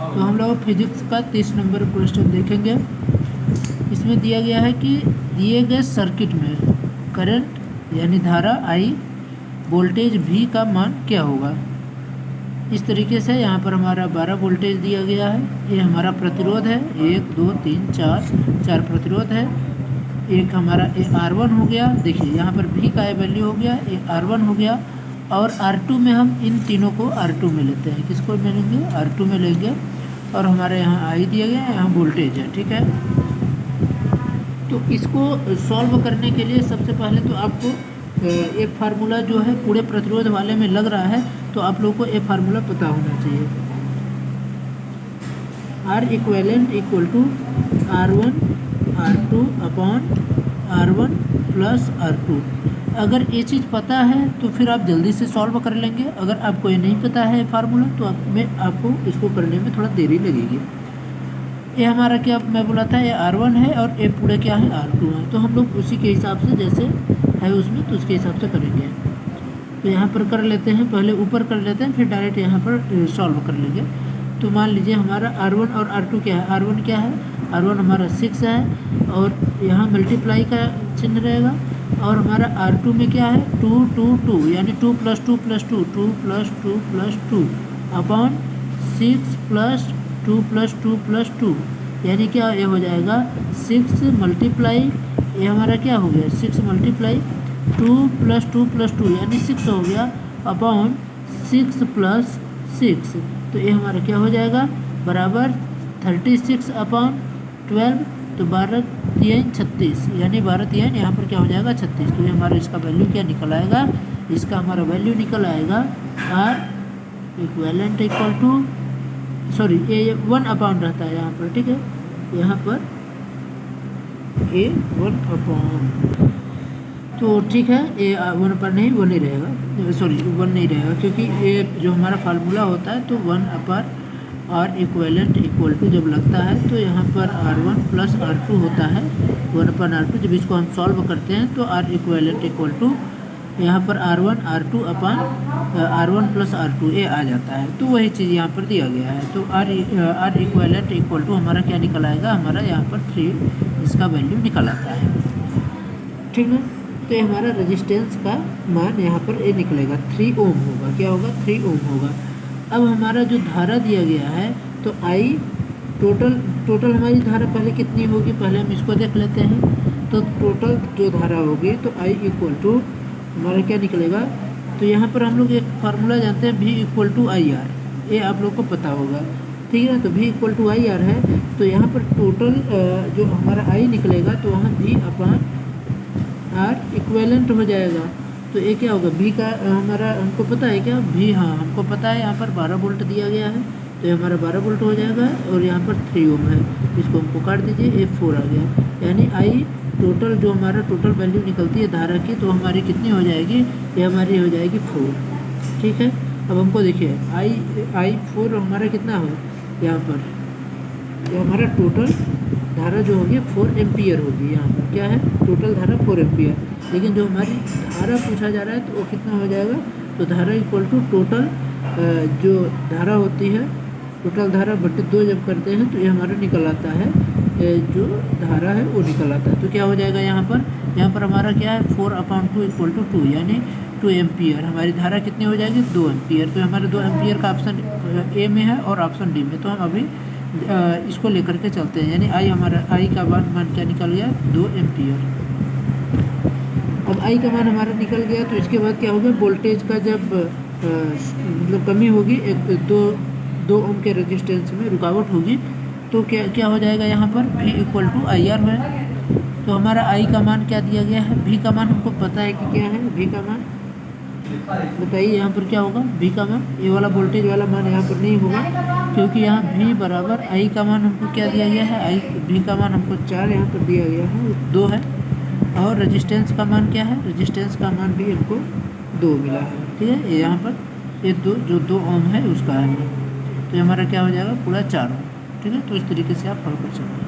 तो हम लोग फिजिक्स का 30 नंबर क्वेश्चन देखेंगे। इसमें दिया गया है कि दिए गए सर्किट में करंट यानी धारा आई, वोल्टेज वी का मान क्या होगा। इस तरीके से यहाँ पर हमारा 12 वोल्टेज दिया गया है। ये हमारा प्रतिरोध है, 1 2 3 4 प्रतिरोध है। एक हमारा R1 हो गया, देखिए यहाँ पर V का वैल्यू हो गया, एक R1 हो गया। और R2 में हम इन तीनों को R2 में लेते हैं। किसको में लेंगे? R2 में लेंगे। और हमारे यहाँ I दिया गया है, यहाँ वोल्टेज है, ठीक है। तो इसको सॉल्व करने के लिए सबसे पहले तो आपको एक फार्मूला जो है पूरे प्रतिरोध वाले में लग रहा है, तो आप लोग को ये फार्मूला पता होना चाहिए। R equivalent equal to R1 R2 upon R1 plus R2। अगर ये चीज़ पता है तो फिर आप जल्दी से सॉल्व कर लेंगे। अगर आपको ये नहीं पता है फार्मूला तो आपको इसको करने में थोड़ा देरी लगेगी। ये हमारा क्या मैं बोला था, ये R1 है और ये पूरे क्या है R2 है। तो हम लोग उसी के हिसाब से जैसे है उसमें तो उसके हिसाब से करेंगे। तो यहाँ पर कर लेते हैं, पहले ऊपर कर लेते हैं, फिर डायरेक्ट यहाँ पर सॉल्व कर लेंगे। तो मान लीजिए हमारा R1 और R2 क्या है। R1 क्या है? R1 हमारा 6 है और यहाँ मल्टीप्लाई का चिन्ह रहेगा। और हमारा R2 में क्या है? 2 2 2 यानी 2 + 2 + 2 2 + 2 + 2 अपॉन 6 + 2 + 2 + 2 यानी क्या ये हो जाएगा 6 मल्टीप्लाई, ये हमारा क्या हो गया 6 मल्टीप्लाई 2 + 2 + 2 यानी 6 हो गया अपॉन 6 + 6। तो ये हमारा क्या हो जाएगा बराबर 36 अपॉन 12। तो 12 3 36 यानी 12 3 यहाँ पर क्या हो जाएगा 36। तो ये हमारा इसका वैल्यू क्या निकल आएगा? इसका हमारा वैल्यू निकल आएगा R equivalent equal to sorry ये 1 अपॉन रहता है यहाँ पर, ठीक है। यहाँ पर ये 1 अपॉन, तो ठीक है ये 1 पर नहीं, 1 नहीं रहेगा, सॉरी 1 नहीं रहेगा क्योंकि ये जो हमारा फार्मूला होता है तो 1 अपर R इक्वेलेंट इक्वल टू जब लगता है तो यहाँ पर R1 प्लस R2 होता है 1 अपन R2। जब इसको हम सॉल्व करते हैं तो R इक्वेलेंट इक्वल टू यहाँ पर R1 R2 अपन R1 प्लस R2 ये आ जाता है। तो वही चीज़ यहाँ पर दिया गया है। तो R इक्वेलेंट इक्वल टू हमारा क्या निकल आएगा? हमारा यहाँ पर 3 इसका वैल्यू निकल आता है, ठीक है। तो ये हमारा रेजिस्टेंस का मान यहाँ पर ये निकलेगा 3 ओम होगा। क्या होगा? 3 ओम होगा। अब हमारा जो धारा दिया गया है तो I टोटल हमारी धारा पहले कितनी होगी, पहले हम इसको देख लेते हैं। तो टोटल जो धारा होगी तो I इक्वल टू हमारा क्या निकलेगा? तो यहाँ पर हम लोग एक फार्मूला जानते हैं V इक्वल टू IR, ये आप लोग को पता होगा, ठीक है। तो V इक्वल टू IR है। तो यहाँ पर टोटल जो हमारा I निकलेगा तो वहाँ V अपॉन R इक्वेलेंट हो जाएगा। तो ये क्या होगा? V का हमारा हमको पता है क्या? V, हाँ हमको पता है। यहाँ पर 12 वोल्ट दिया गया है तो ये हमारा 12 वोल्ट हो जाएगा। और यहाँ पर 3 ओम है, इसको हमको काट दीजिए, ये 4 आ गया। यानी I टोटल जो हमारा टोटल वैल्यू निकलती है धारा की तो हमारी कितनी हो जाएगी? ये हमारी हो जाएगी 4, ठीक है। अब हमको देखिए I4 हमारा कितना हो यहाँ पर, ये हमारा टोटल धारा जो होगी 4 एम्पियर होगी। यहाँ पर क्या है? टोटल धारा 4 एम्पियर। लेकिन जो हमारी धारा पूछा जा रहा है तो वो कितना हो जाएगा? तो धारा इक्वल टू टोटल जो धारा होती है, टोटल धारा बटे 2 जब करते हैं तो ये हमारा निकल आता है, जो धारा है वो निकल आता है। तो क्या हो जाएगा यहाँ पर हमारा क्या है 4/2 इक्वल टू 2 यानी 2 एम्पियर। हमारी धारा कितनी हो जाएगी? 2 एम्पियर। तो हमारे 2 एम्पियर का ऑप्शन ए में है और ऑप्शन डी में। तो हम अभी इसको लेकर के चलते हैं। यानी आई का मान क्या निकल गया? 2 एम्पियर। अब आई का मान हमारा निकल गया तो इसके बाद क्या होगा? वोल्टेज का जब मतलब कमी होगी, 2 ओम के रेजिस्टेंस में रुकावट होगी तो क्या हो जाएगा? यहाँ पर V इक्वल टू IR है। तो हमारा I का मान क्या दिया गया है? V का मान हमको पता है कि क्या है। V का मान बताइए यहाँ पर क्या होगा? V का मान, ये वाला वोल्टेज वाला मान यहाँ पर नहीं होगा क्योंकि यहाँ V बराबर I का मान हमको क्या दिया गया है? V का मान हमको 4 यहाँ पर दिया गया है, 2 है। और रेजिस्टेंस का मान क्या है? रेजिस्टेंस का मान भी हमको 2 मिला है, ठीक है। यहाँ पर ये 2 ओम है उसका है। तो हमारा क्या हो जाएगा? पूरा 4 ओम, ठीक है। तो इस तरीके से आप हल कर सकते हैं।